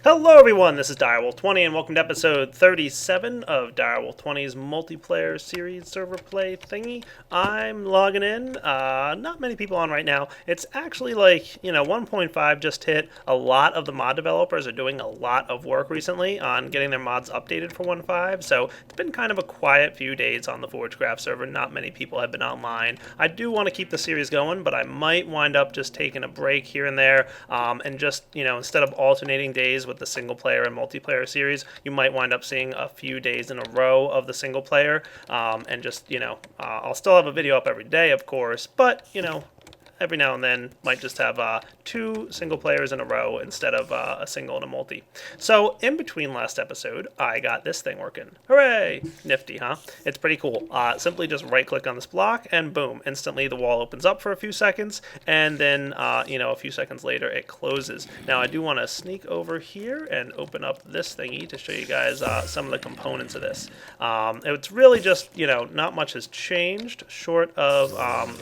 Hello everyone, this is Direwolf20 and welcome to episode 37 of Direwolf20's multiplayer series server play thingy. I'm logging in, not many people on right now. It's actually 1.5 just hit. A lot of the mod developers are doing a lot of work recently on getting their mods updated for 1.5, so it's been kind of a quiet few days on the Forgecraft server. Not many people have been online. I do want to keep the series going, but I might wind up just taking a break here and there, and just, instead of alternating days with the single player and multiplayer series, you might wind up seeing a few days in a row of the single player, and just, I'll still have a video up every day, of course, but, every now and then might just have two single players in a row instead of a single and a multi. So in between last episode, I got this thing working. Hooray! Nifty, huh? It's pretty cool. Simply just right click on this block and boom, instantly the wall opens up for a few seconds, and then a few seconds later it closes. Now I do want to sneak over here and open up this thingy to show you guys some of the components of this. It's really just, not much has changed short of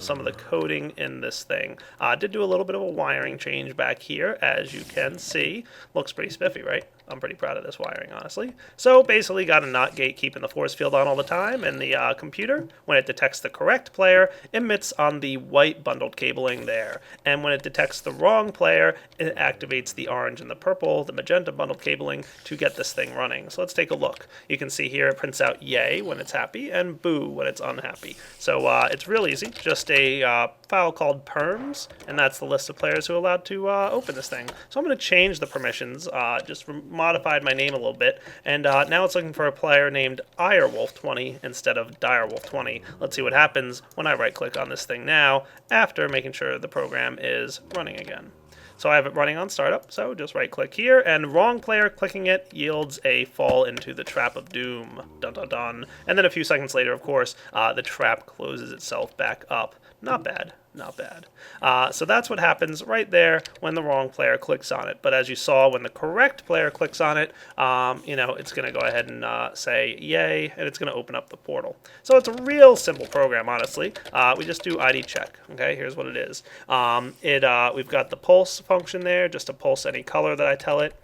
some of the coding in this thing. I did do a little bit of a wiring change back here, as you can see. Looks pretty spiffy, right? I'm pretty proud of this wiring, honestly. So basically got a NOT gate keeping the force field on all the time, and the computer, when it detects the correct player, emits on the white bundled cabling there. And when it detects the wrong player, it activates the orange and the purple, the magenta bundled cabling to get this thing running. So let's take a look. You can see here it prints out yay when it's happy and boo when it's unhappy. So it's real easy, just a file called perms, and that's the list of players who are allowed to open this thing. So I'm going to change the permissions, just modified my name a little bit, and now it's looking for a player named Irewolf20 instead of Direwolf20. Let's see what happens when I right click on this thing now, after making sure the program is running again. So I have it running on startup, so just right click here, and wrong player clicking it yields a fall into the trap of doom. Dun dun dun. And then a few seconds later, of course, the trap closes itself back up. Not bad. Not bad. So that's what happens right there when the wrong player clicks on it. But as you saw, when the correct player clicks on it, it's going to go ahead and say yay, and it's going to open up the portal. So it's a real simple program, honestly. We just do ID check. Okay, here's what it is. We've got the pulse function there, just to pulse any color that I tell it.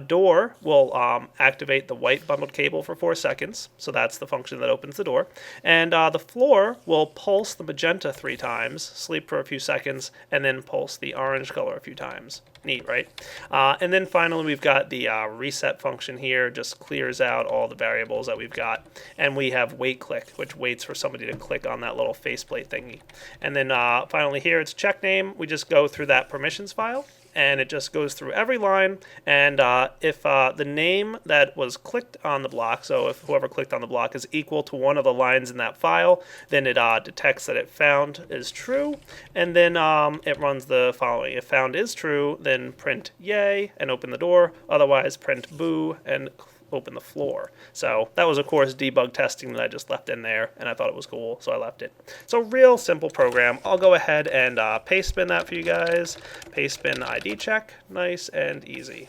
Door will activate the white bundled cable for 4 seconds. So that's the function that opens the door. And the floor will pulse the magenta 3 times, sleep for a few seconds, and then pulse the orange color a few times. Neat, right? And then finally we've got the reset function here, just clears out all the variables that we've got. And we have wait click, which waits for somebody to click on that little faceplate thingy. And then finally here it's check name. We just go through that permissions file, and it just goes through every line, and if the name that was clicked on the block, so if whoever clicked on the block is equal to one of the lines in that file, then it detects that it found is true, and then it runs the following. If found is true, then print yay and open the door, otherwise print boo and open the floor. So that was, of course, debug testing that I just left in there, and I thought it was cool, so I left it. So real simple program. I'll go ahead and paste spin that for you guys. Paste spin ID check, nice and easy.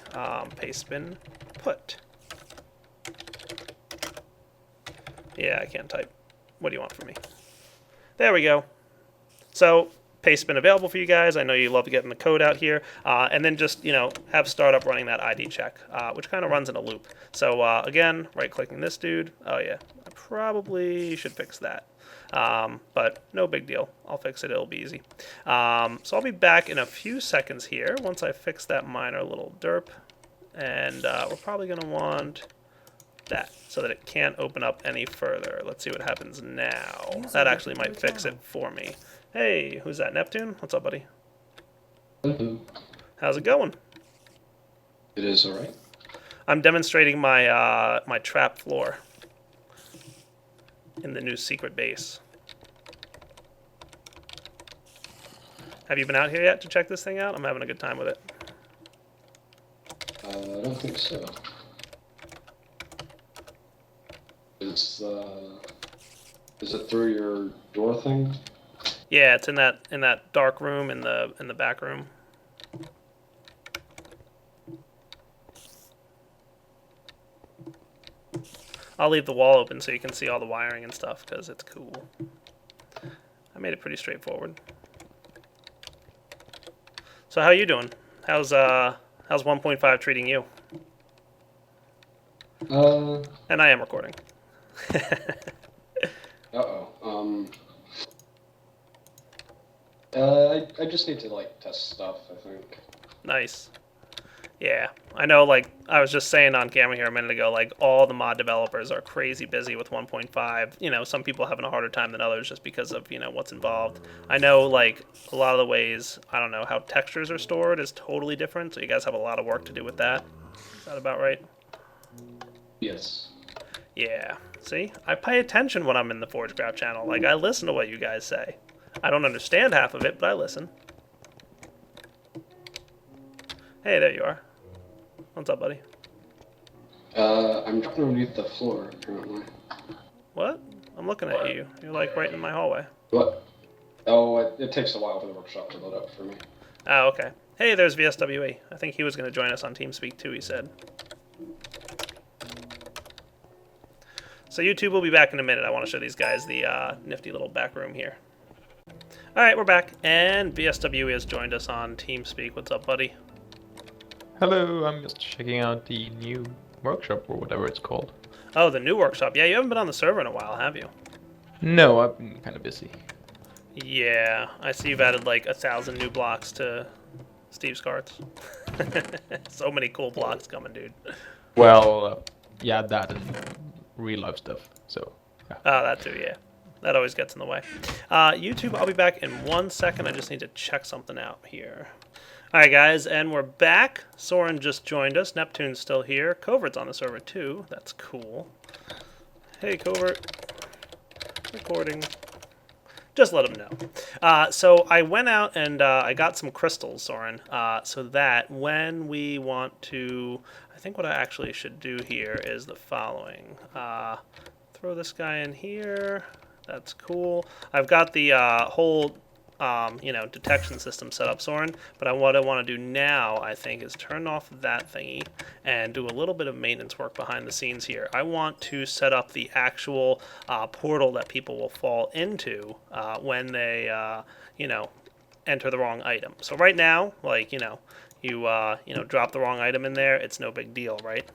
Paste spin put. Yeah, I can't type. What do you want from me? There we go. So paste spin available for you guys. I know you love getting the code out here. And then just, have startup running that ID check, which kind of runs in a loop. So again, right clicking this dude. Oh yeah, I probably should fix that. But no big deal. I'll fix it. It'll be easy. So I'll be back in a few seconds here once I fix that minor little derp. And we're probably going to want that so that it can't open up any further. Let's see what happens now. That actually might fix it for me. Hey, who's that? Neptune? What's up, buddy? Hello. How's it going? It is all right. I'm demonstrating my my trap floor in the new secret base. Have you been out here yet to check this thing out? I'm having a good time with it. I don't think so. Is it through your door thing? Yeah, it's in that dark room in the back room. I'll leave the wall open so you can see all the wiring and stuff because it's cool. I made it pretty straightforward. So how you doing? How's 1.5 treating you? Uh, And I am recording. uh-oh. I just need to, like, test stuff, I think. Nice. Yeah, I know, like, I was just saying on camera here a minute ago, like, all the mod developers are crazy busy with 1.5. You know, some people having a harder time than others just because of, what's involved. I know, like, a lot of the ways, I don't know, how textures are stored is totally different, so you guys have a lot of work to do with that. Is that about right? Yes. Yeah. See? I pay attention when I'm in the ForgeCraft channel. Like, I listen to what you guys say. I don't understand half of it, but I listen. Hey, there you are. What's up, buddy? I'm dropping underneath the floor, currently. What? I'm looking at you. You're, like, right in my hallway. What? Oh, it takes a while for the workshop to load up for me. Oh, okay. Hey, there's VSWE. I think he was going to join us on TeamSpeak too, he said. So YouTube will be back in a minute. I want to show these guys the nifty little back room here. Alright, we're back, and VSWE has joined us on TeamSpeak. What's up, buddy? Hello, I'm just checking out the new workshop or whatever it's called. Oh, the new workshop. Yeah, you haven't been on the server in a while, have you? No, I've been kind of busy. Yeah, I see you've added like 1,000 new blocks to Steve's carts. So many cool blocks coming, dude. Well, yeah, that and real life stuff, so yeah. Oh, that too, yeah. That always gets in the way. YouTube, I'll be back in 1 second. I just need to check something out here. Alright, guys, and we're back. Soren just joined us. Neptune's still here. Covert's on the server, too. That's cool. Hey, Covert. Recording. Just let him know. So I went out and I got some crystals, Soren, so that when we want to... I think what I actually should do here is the following. Throw this guy in here. That's cool. I've got the whole... detection system set up, Soren. But what I want to do now, I think, is turn off that thingy and do a little bit of maintenance work behind the scenes here. I want to set up the actual portal that people will fall into when they, enter the wrong item. So right now, like, you drop the wrong item in there, it's no big deal, right?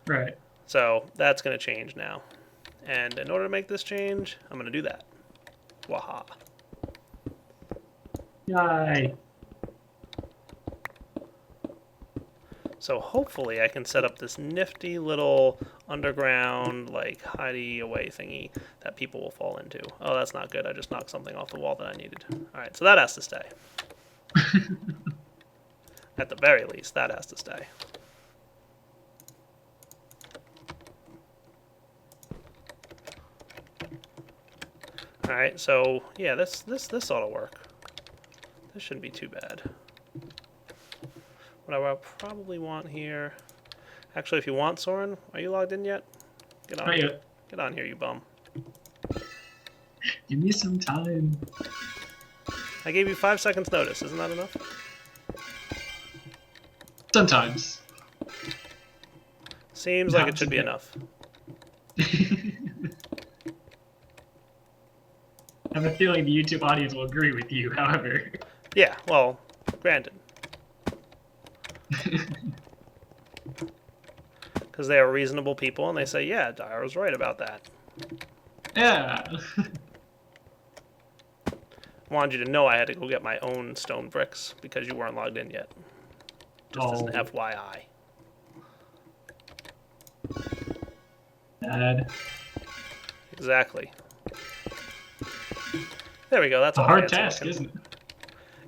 Right. So that's going to change now. And in order to make this change, I'm going to do that. Waha. Yay. So hopefully I can set up this nifty little underground, like, hidey away thingy that people will fall into. Oh, that's not good. I just knocked something off the wall that I needed. Alright, so that has to stay. At the very least, that has to stay. Alright, so, yeah, this ought to work. This shouldn't be too bad. What I will probably want here... Actually, if you want, Soren, are you logged in yet? Get on Not here. yet. Get on here, you bum. Give me some time. I gave you 5 seconds notice. Isn't that enough? Sometimes. Seems like Not it should be today. enough. I have a feeling the YouTube audience will agree with you, however. Yeah, well, granted. Because they are reasonable people, and they say, yeah, Dyer was right about that. Yeah. I wanted you to know I had to go get my own stone bricks because you weren't logged in yet. Just as an Oh. FYI. Bad. Exactly. There we go, that's A all hard fancy task, looking. isn't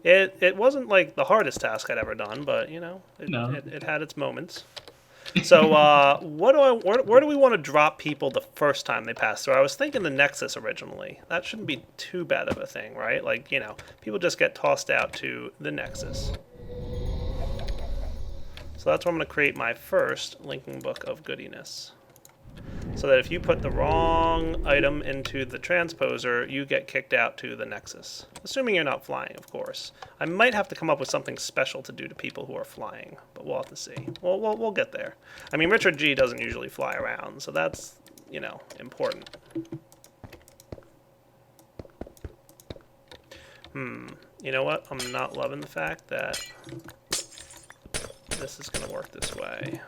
it? It wasn't like the hardest task I'd ever done, but No. it had its moments. So where do we want to drop people the first time they pass through? I was thinking the Nexus originally. That shouldn't be too bad of a thing, right? Like, people just get tossed out to the Nexus. So that's where I'm going to create my first linking book of goodiness. So that if you put the wrong item into the transposer, you get kicked out to the Nexus. Assuming you're not flying, of course. I might have to come up with something special to do to people who are flying, but we'll have to see. We'll get there. I mean, Richard G doesn't usually fly around, so that's, important. You know what? I'm not loving the fact that this is going to work this way.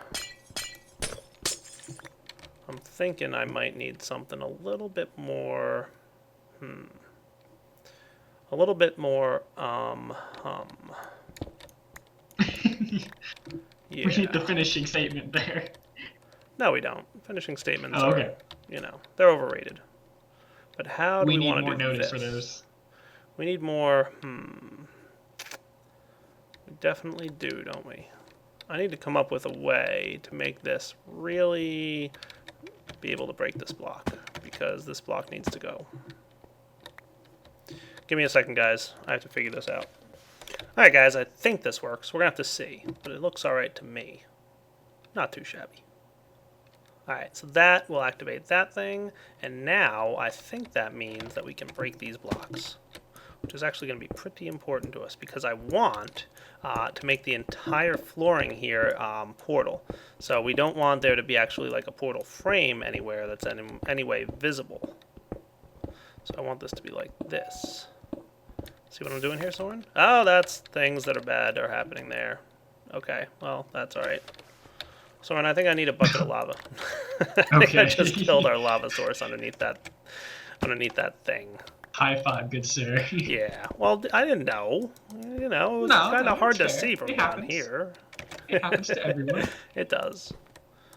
I'm thinking I might need something a little bit more, a little bit more, yeah. We need the finishing statement there. No, we don't. Finishing statements Oh, are, okay. They're overrated. But how do we need want to more do notice this? for those. We need more, We definitely do, don't we? I need to come up with a way to make this really be able to break this block, because this block needs to go. Give me a second, guys. I have to figure this out. Alright, guys, I think this works. We're going to have to see, but it looks alright to me. Not too shabby. Alright, so that will activate that thing, and now I think that means that we can break these blocks, which is actually going to be pretty important to us, because I want to make the entire flooring here portal. So we don't want there to be actually like a portal frame anywhere that's in any way visible. So I want this to be like this. See what I'm doing here, Soren? Oh, that's things that are bad are happening there. Okay, well, that's alright. Soren, I think I need a bucket of lava. I think I Okay. just killed our lava source underneath that thing. High five, good sir. Yeah, well, I didn't know. It was No, kind no, of hard to it's fair. see from It down happens. here. It happens to everyone. It does.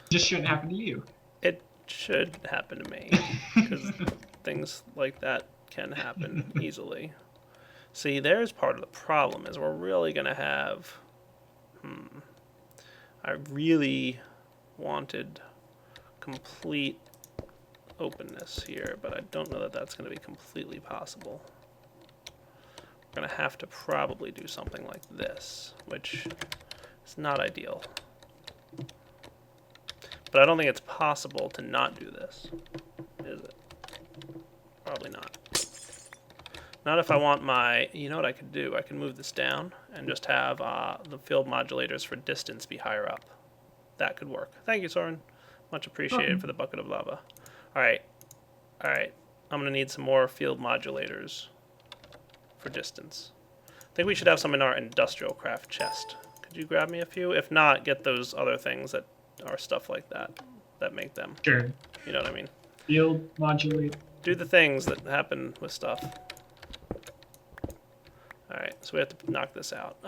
Just shouldn't happen to you. It should happen to me, because things like that can happen easily. See, there's part of the problem, is we're really going to have... I really wanted complete openness here, but I don't know that that's going to be completely possible. We're going to have to probably do something like this, which is not ideal. But I don't think it's possible to not do this, is it? Probably not. Not if I want my... You know what I could do? I can move this down and just have the field modulators for distance be higher up. That could work. Thank you, Soren. Much appreciated for the bucket of lava. Alright. Alright. I'm going to need some more field modulators for distance. I think we should have some in our industrial craft chest. Could you grab me a few? If not, get those other things that are stuff like that make them. Sure. You know what I mean? Field modulate. Do the things that happen with stuff. Alright, so we have to knock this out.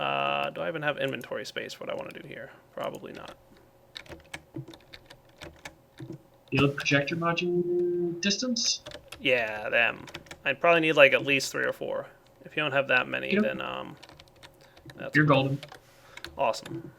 Do I even have inventory space for what I want to do here? Probably not. Field projector module distance. Yeah, them. I'd probably need like at least 3 or 4. If you don't have that many, Yep. then that's You're golden. awesome.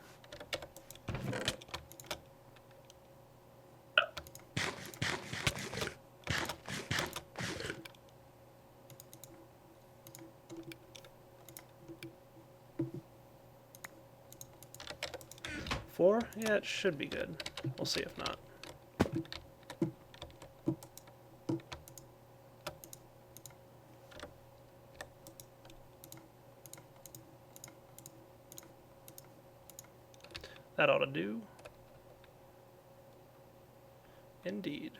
Four? Yeah, it should be good. We'll see if not. That ought to do. Indeed.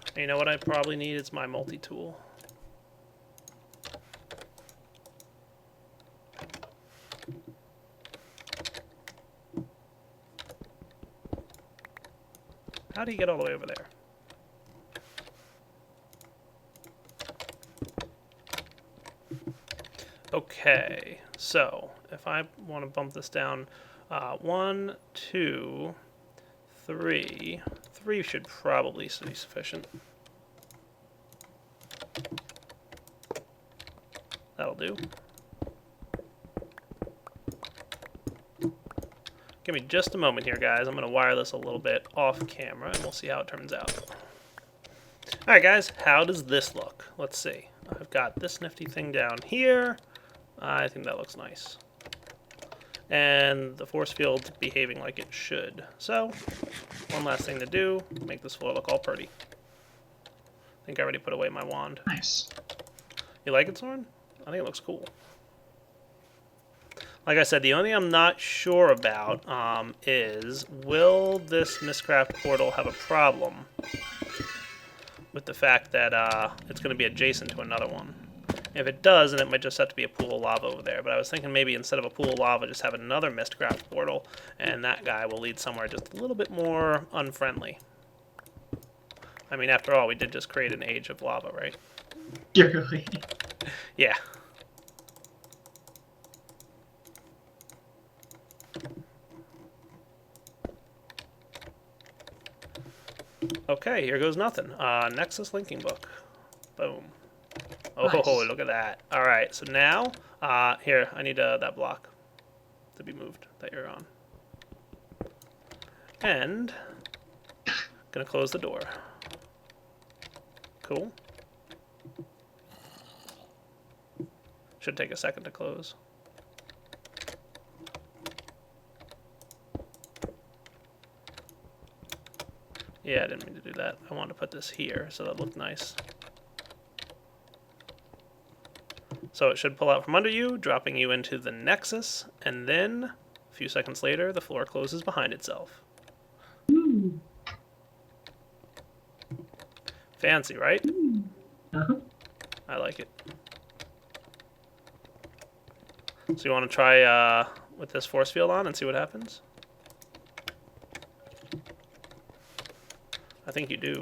And you know what I probably need? It's my multi-tool. How do you get all the way over there? Okay, so if I want to bump this down, 1, 2, 3. 3 should probably be sufficient. That'll do. Give me just a moment here, guys. I'm going to wire this a little bit off camera, and we'll see how it turns out. Alright, guys, how does this look? Let's see. I've got this nifty thing down here. I think that looks nice. And the force field's behaving like it should. So, one last thing to do, make this floor look all pretty. I think I already put away my wand. Nice. You like it, Soren? I think it looks cool. Like I said, the only thing I'm not sure about is, will this Mistcraft portal have a problem with the fact that it's going to be adjacent to another one? If it does, then it might just have to be a pool of lava over there. But I was thinking maybe instead of a pool of lava, just have another Mistcraft portal, and that guy will lead somewhere just a little bit more unfriendly. I mean, after all, we did just create an age of lava, right? Really? Yeah. Okay, here goes nothing. Nexus linking book. Boom. Oh, Nice. look at that. All right, so now, here, I need that block to be moved that you're on. And, gonna close the door. Cool. Should take a second to close. Yeah, I didn't mean to do that. I wanted to put this here so that looked nice. So it should pull out from under you, dropping you into the Nexus, and then, a few seconds later, the floor closes behind itself. Fancy, right? Uh-huh. I like it. So you want to try with this force field on and see what happens? I think you do.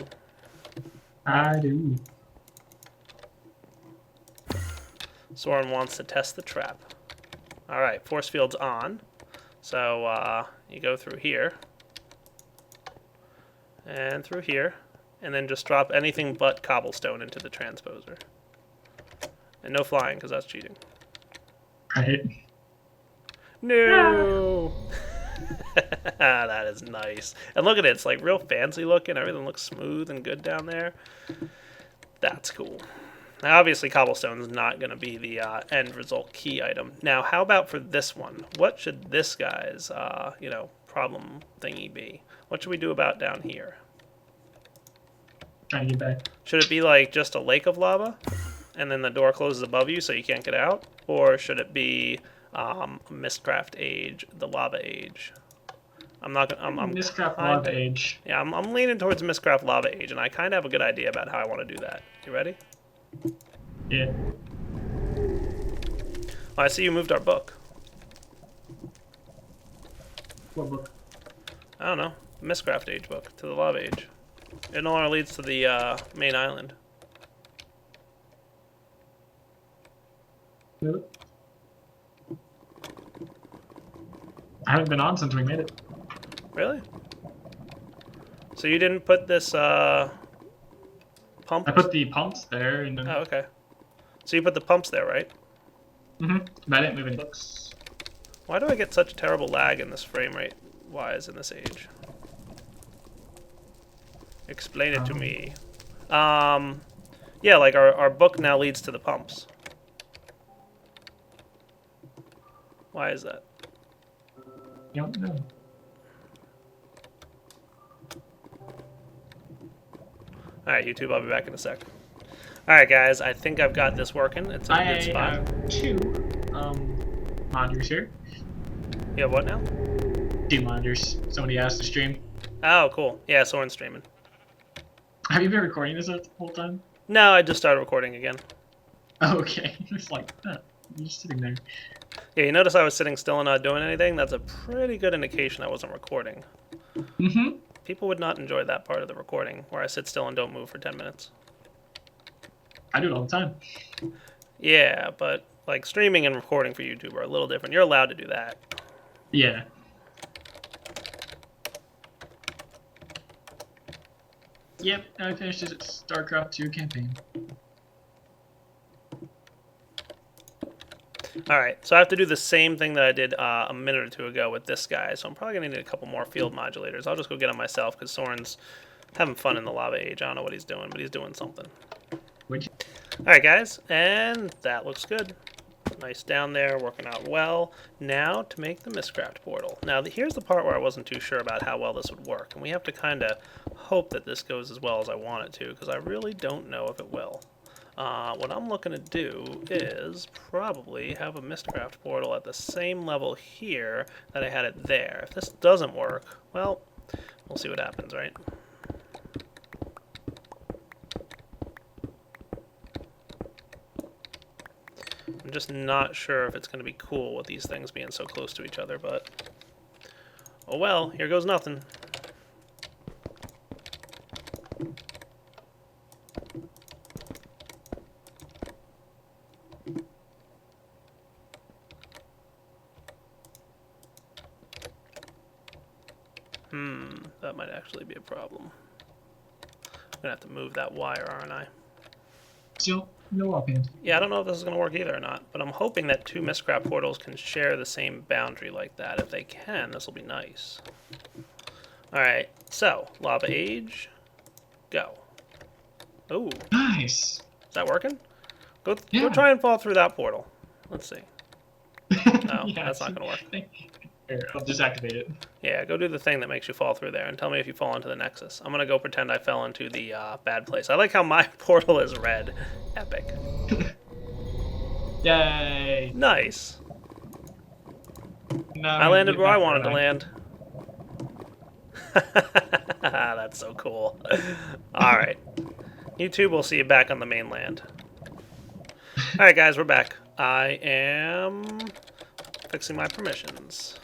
I do. Soren wants to test the trap. Alright, force field's on. So you go through here. And through here. And then just drop anything but cobblestone into the transposer. And no flying, because that's cheating. Right. No! That is nice. And look at it, it's like real fancy looking. Everything looks smooth and good down there. That's cool. Now, obviously, cobblestone is not going to be the end result key item. Now, how about for this one? What should this guy's, problem thingy be? What should we do about down here? Trying to get back. Should it be like just a lake of lava, and then the door closes above you so you can't get out? Or should it be Mistcraft Age, the Lava Age? I'm not gonna. I'm Mistcraft kinda- Lava Age. Yeah, I'm leaning towards Mistcraft Lava Age, and I kind of have a good idea about how I want to do that. You ready? Yeah. Oh, I see you moved our book. What book? I don't know. Mistcraft Age book to the Lava Age. It no longer leads to the main island. Really? I haven't been on since we made it. Really? So you didn't put this pump? I put the pumps there and then. Oh, okay. So you put the pumps there, right? But I didn't move any books. Why do I get such terrible lag in this frame rate wise in this age? Explain it to me. Yeah, like our book now leads to the pumps. Why is that? You don't know. Alright, YouTube, I'll be back in a sec. Alright, guys, I think I've got this working. It's in a good I spot. have two monitors here. You have what now? Two monitors. Somebody asked to stream. Oh, cool. Yeah, Soren's streaming. Have you been recording this the whole time? No, I just started recording again. Oh, okay. It's like, you're just sitting there. Yeah, you notice I was sitting still and not doing anything? That's a pretty good indication I wasn't recording. Mm-hmm. People would not enjoy that part of the recording, where I sit still and don't move for 10 minutes. I do it all the time. Yeah, but like streaming and recording for YouTube are a little different. You're allowed to do that. Yeah. Yep, I finished this StarCraft 2 campaign. Alright, so I have to do the same thing that I did a minute or two ago with this guy, so I'm probably going to need a couple more field modulators. I'll just go get them myself, because Soren's having fun in the Lava Age. I don't know what he's doing, but he's doing something. Alright, guys, and that looks good. Nice down there, working out well. Now to make the Mistcraft portal. Now here's the part where I wasn't too sure about how well this would work, and we have to kind of hope that this goes as well as I want it to, because I really don't know if it will. What I'm looking to do is probably have a Mistcraft portal at the same level here that I had it there. If this doesn't work, well, we'll see what happens, right? I'm just not sure if it's going to be cool with these things being so close to each other, but... Oh well, here goes nothing. That might actually be a problem. I'm gonna have to move that wire, aren't I? Still, no offhand. Yeah, I don't know if this is gonna work either or not, but I'm hoping that two Mistcraft portals can share the same boundary like that. If they can, this will be nice. Alright, so, Lava Age, go. Oh, Nice. is that working? Go Yeah. try and fall through that portal. Let's see. No, Yeah, that's not gonna work. Here, I'll disactivate it. Yeah, go do the thing that makes you fall through there and tell me if you fall into the Nexus. I'm gonna go pretend I fell into the bad place. I like how my portal is red. Epic. Yay. Nice. Now I we landed get where I back wanted to around. land. That's so cool. Alright. YouTube will see you back on the mainland. Alright guys, we're back. I am fixing my permissions.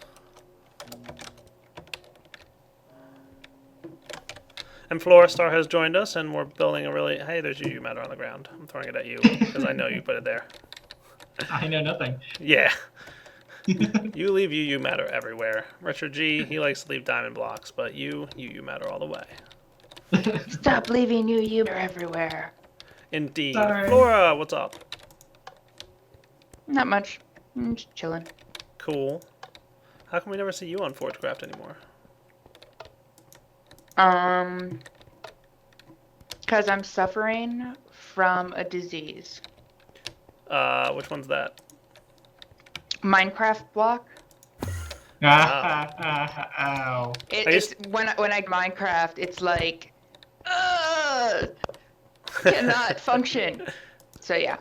And Floristar has joined us, and we're building a really... Hey, there's UU matter on the ground. I'm throwing it at you, because I know you put it there. I know nothing. Yeah. You leave UU matter everywhere. Richard G, he likes to leave diamond blocks, but UU matter all the way. Stop leaving you everywhere. Indeed. Sorry. Flora, what's up? Not much. Just chilling. Cool. How come we never see you on Forgecraft anymore? Because I'm suffering from a disease. Which one's that? Minecraft block. Ow. It's when I Minecraft, it's like, cannot function. So yeah.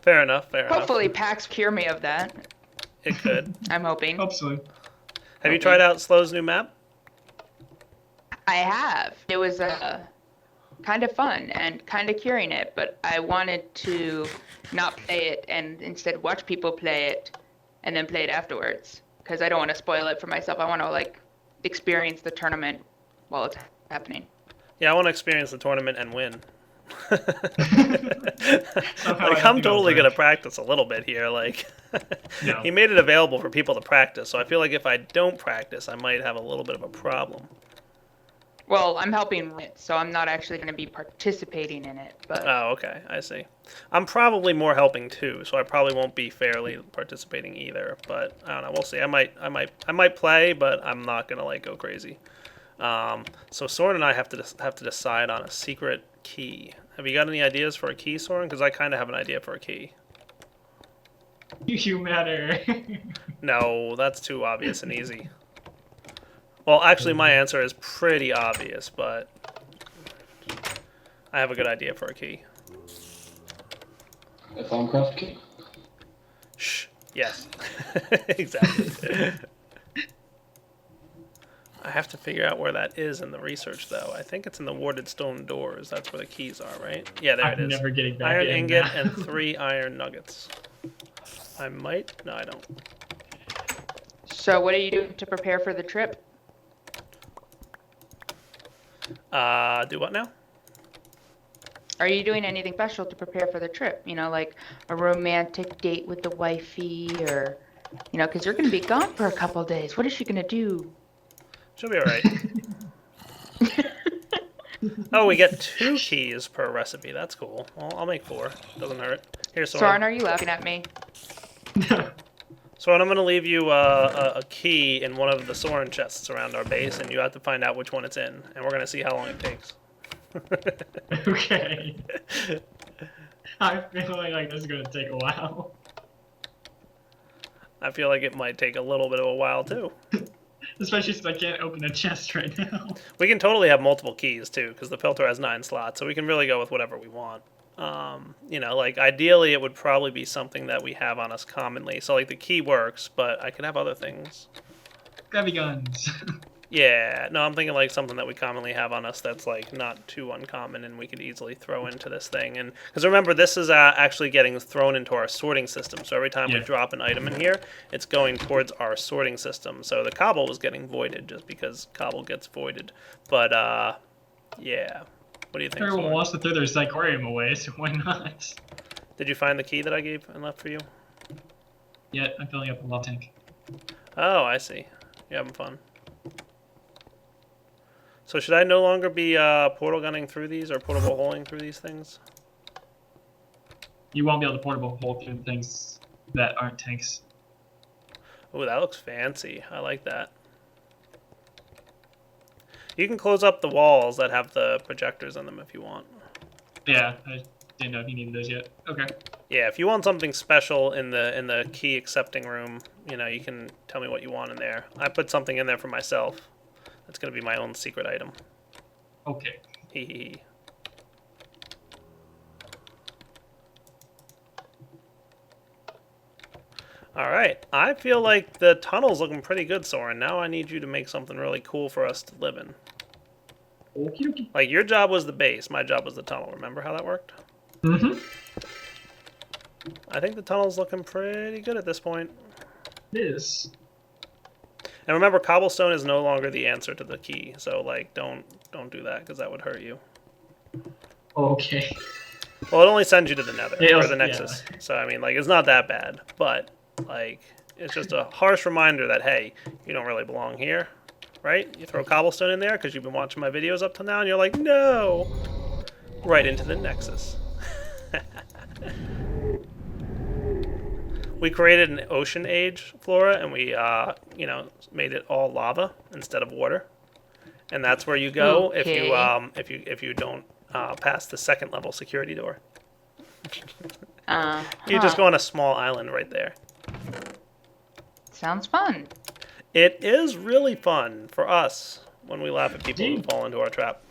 Fair enough, fair Hopefully enough. PAX cure me of that. It could. I'm hoping. Hopefully. Have you tried out Slow's new map? I have. It was kind of fun and kind of curing it, but I wanted to not play it and instead watch people play it and then play it afterwards because I don't want to spoil it for myself. I want to like experience the tournament while it's happening. Yeah, I want to experience the tournament and win. Somehow I Like, have I'm to go totally break. gonna practice a little bit here. Like, No. he made it available for people to practice, so I feel like if I don't practice, I might have a little bit of a problem. Well, I'm helping run it, so I'm not actually going to be participating in it. But Oh, okay, I see. I'm probably more helping too, so I probably won't be fairly participating either. But I don't know. We'll see. I might play, but I'm not gonna like go crazy. So Soren and I have to decide on a secret key. Have you got any ideas for a key, Soren? Because I kind of have an idea for a key. You matter. No, that's too obvious and easy. Well, actually, my answer is pretty obvious, but I have a good idea for a key. A Thaumcraft key? Shh. Yes. Exactly. I have to figure out where that is in the research, though. I think it's in the warded stone doors. That's where the keys are, right? Yeah, there I'm it is. never getting back Iron in ingot now. and 3 iron nuggets. I might. No, I don't. so what are you doing to prepare for the trip? Do what now? Are you doing anything special to prepare for the trip? You know, like a romantic date with the wifey, or you know, because you're going to be gone for a couple days. What is she going to do? She'll be alright. Oh, we get 2 keys per recipe. That's cool. Well, I'll make 4. Doesn't hurt. Here, Soren. Soren, are you laughing at me? Soren, I'm going to leave you a key in one of the Soren chests around our base, and you have to find out which one it's in. And we're going to see how long it takes. Okay. I'm feeling like this is gonna take a while. I feel like it might take a little bit of a while, too. Especially since I can't open the chest right now. We can totally have multiple keys, too, because the filter has 9 slots, so we can really go with whatever we want. You know, like, ideally it would probably be something that we have on us commonly. So, like, the key works, but I could have other things. Grabby guns. Yeah, no, I'm thinking like something that we commonly have on us that's like not too uncommon and we could easily throw into this thing. And because remember, this is actually getting thrown into our sorting system. So every time we Yeah. drop an item in here, it's going towards our sorting system. So the cobble was getting voided just because cobble gets voided. But yeah, what do you think? Everyone Soren? wants to throw their Psychorium away, so why not? Did you find the key that I gave and left for you? Yeah, I'm filling up the love tank. Oh, I see. You're having fun. So should I no longer be portal gunning through these or portable holing through these things? You won't be able to portable hole through things that aren't tanks. Oh, that looks fancy. I like that. You can close up the walls that have the projectors in them if you want. Yeah, I didn't know if you needed those yet. Okay. Yeah, if you want something special in the key accepting room, you know, you can tell me what you want in there. I put something in there for myself. That's going to be my own secret item. Okay. Hee hee hee. Alright, I feel like the tunnel's looking pretty good, Soren. Now I need you to make something really cool for us to live in. Okie dokie. Like, your job was the base, my job was the tunnel. Remember how that worked? Mm-hmm. I think the tunnel's looking pretty good at this point. It is. And remember, cobblestone is no longer the answer to the key. So, like, don't do that, because that would hurt you. Okay. Well, it only sends you to the nether, Yeah, or the nexus. So, I mean, like, it's not that bad. But, like, it's just a harsh reminder that, hey, you don't really belong here. Right? You throw cobblestone in there because you've been watching my videos up to now, and you're like, no! Right into the nexus. We created an ocean age flora, and we, you know, made it all lava instead of water. And that's where you go if you don't pass the second level security door. You just go on a small island right there. Sounds fun. It is really fun for us when we laugh at people who fall into our trap.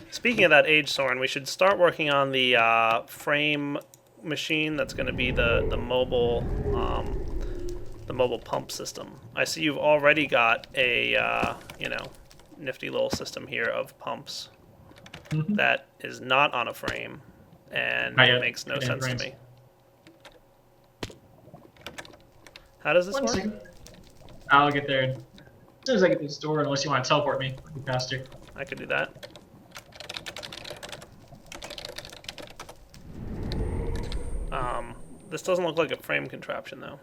Speaking of that age, Soren, we should start working on the frame machine that's going to be the mobile pump system. I see you've already got a you know, nifty little system here of pumps that is not on a frame, and it makes no sense to me. How does this One work? second. I'll get there as soon as I get to the store, unless you want to teleport me. It'll be faster. I could do that. This doesn't look like a frame contraption, though.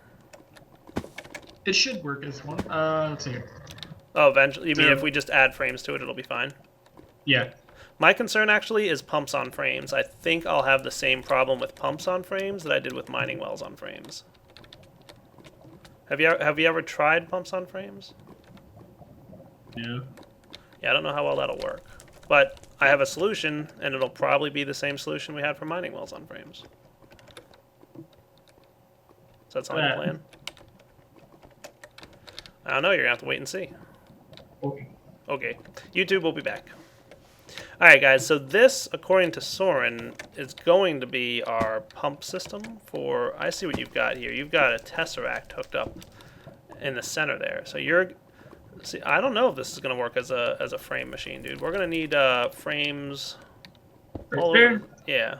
It should work as one. Let's see. Oh, eventually? You mean if we just add frames to it, it'll be fine? Yeah. My concern, actually, is pumps on frames. I think I'll have the same problem with pumps on frames that I did with mining wells on frames. Have you ever tried pumps on frames? Yeah. Yeah, I don't know how well that'll work. But I have a solution, and it'll probably be the same solution we had for mining wells on frames. Does that sound like a plan? I don't know, you're going to have to wait and see. Okay. Okay, YouTube will be back. Alright guys, so this, according to Soren, is going to be our pump system for... I see what you've got here. You've got a tesseract hooked up in the center there. So you're... See, I don't know if this is going to work as a frame machine, dude. We're going to need frames... all There? over. Yeah.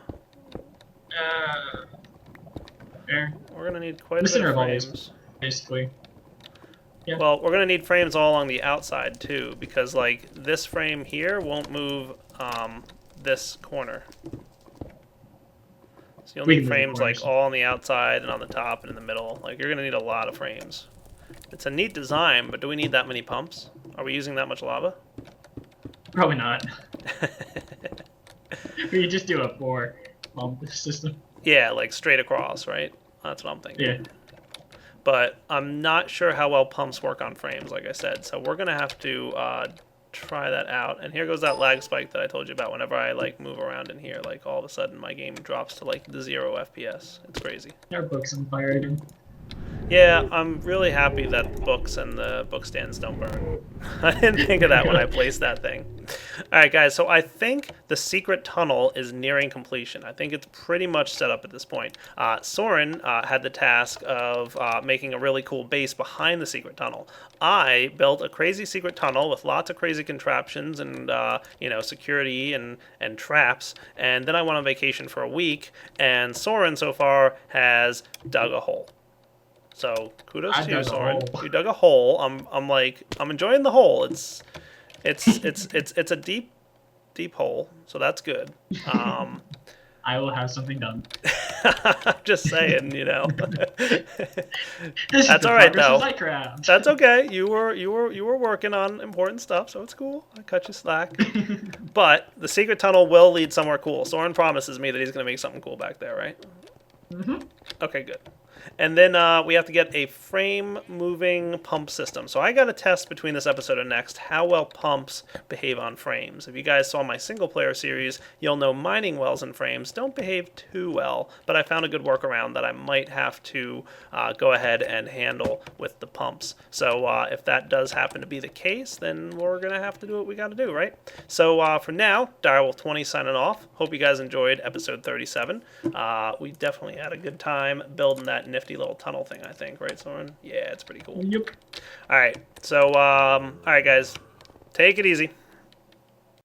There. We're going to need quite a The bit center of of all these. frames. Basically. Yeah. Well, we're going to need frames all along the outside, too, because, like, this frame here won't move this corner. So you'll We need can move the frames, like, corners. all on the outside and on the top and in the middle. Like, you're going to need a lot of frames. It's a neat design, but do we need that many pumps? Are we using that much lava? Probably not. We just do a 4 pump system. Yeah, like, straight across, right? That's what I'm thinking. Yeah. But I'm not sure how well pumps work on frames, like I said. So we're going to have to try that out. And here goes that lag spike that I told you about. Whenever I, like, move around in here, like, all of a sudden my game drops to, like, the 0 FPS. It's crazy. Our book's on fire again. Yeah, I'm really happy that the books and the book stands don't burn. I didn't think of that when I placed that thing. Alright guys, so I think the secret tunnel is nearing completion. I think it's pretty much set up at this point. Soren had the task of making a really cool base behind the secret tunnel. I built a crazy secret tunnel with lots of crazy contraptions and security and traps, and then I went on vacation for a week, and Soren so far has dug a hole. So kudos I to you, dug a Soren. hole. You dug a hole. I'm enjoying the hole. It's a deep hole, so that's good. I will have something done. I'm just saying, This That's is the all right, progress of though. Lightcraft. That's okay. You were working on important stuff, so it's cool. I cut you slack. But the secret tunnel will lead somewhere cool. Soren promises me that he's gonna make something cool back there, right? Mhm. Okay, good. And then we have to get a frame moving pump system. So I got to test between this episode and next how well pumps behave on frames. If you guys saw my single player series, you'll know mining wells and frames don't behave too well, but I found a good workaround that I might have to go ahead and handle with the pumps. So if that does happen to be the case, then we're going to have to do what we got to do, right? So for now, Direwolf 20 signing off. Hope you guys enjoyed episode 37. We definitely had a good time building that nifty little tunnel thing, I think, right, Soren? Yeah, it's pretty cool. Yep. All right, so, all right, guys, take it easy.